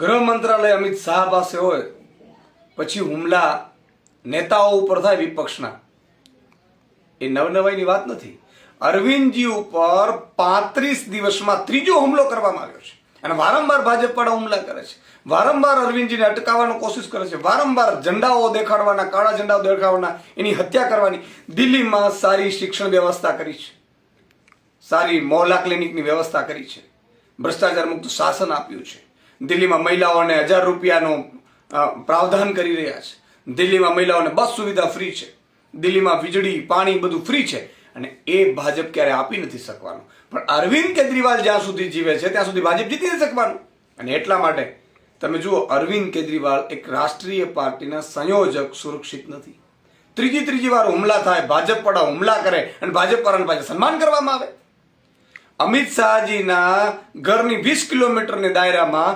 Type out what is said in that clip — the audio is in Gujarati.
ગૃહ મંત્રાલય અમિત શાહ પાસે હોય, પછી હુમલા નેતાઓ ઉપર થાય વિપક્ષના, એ નવનવાઈની વાત નથી. અરવિંદજી ઉપર 35 દિવસમાં ત્રીજો હુમલો કરવામાં આવ્યો છે અને વારંવાર ભાજપ વાળા હુમલા કરે છે, વારંવાર અરવિંદજીને અટકાવવાનો કોશિશ કરે છે, વારંવાર ઝંડાઓ દેખાડવાના, કાળા ઝંડાઓ દેખાડવાના, એની હત્યા કરવાની. દિલ્હીમાં સારી શિક્ષણ વ્યવસ્થા કરી છે, સારી મોહલ્લા ક્લિનિકની વ્યવસ્થા કરી છે, ભ્રષ્ટાચાર મુક્ત શાસન આપ્યું છે. દિલ્હીમાં મહિલાઓને 1000 રૂપિયાનું પ્રાવધાન કરી રહ્યા છે. દિલ્હીમાં મહિલાઓને બસ સુવિધા ફ્રી છે. દિલ્હીમાં વીજળી પાણી બધું ફ્રી છે અને એ ભાજપ ક્યારે આપી નથી શકવાનું. પણ અરવિંદ કેજરીવાલ જ્યાં સુધી જીવે છે ત્યાં સુધી ભાજપ જીતી નથી શકવાનું. અને એટલા માટે તમે જુઓ, અરવિંદ કેજરીવાલ એક રાષ્ટ્રીય પાર્ટીના સંયોજક સુરક્ષિત નથી. ત્રીજી વાર હુમલા થાય, ભાજપ વાળા હુમલા કરે અને ભાજપ વાળાને પાછળ સન્માન કરવામાં આવે. અમિત શાહજીના ઘરની 20 કિલોમીટરની દાયરામાં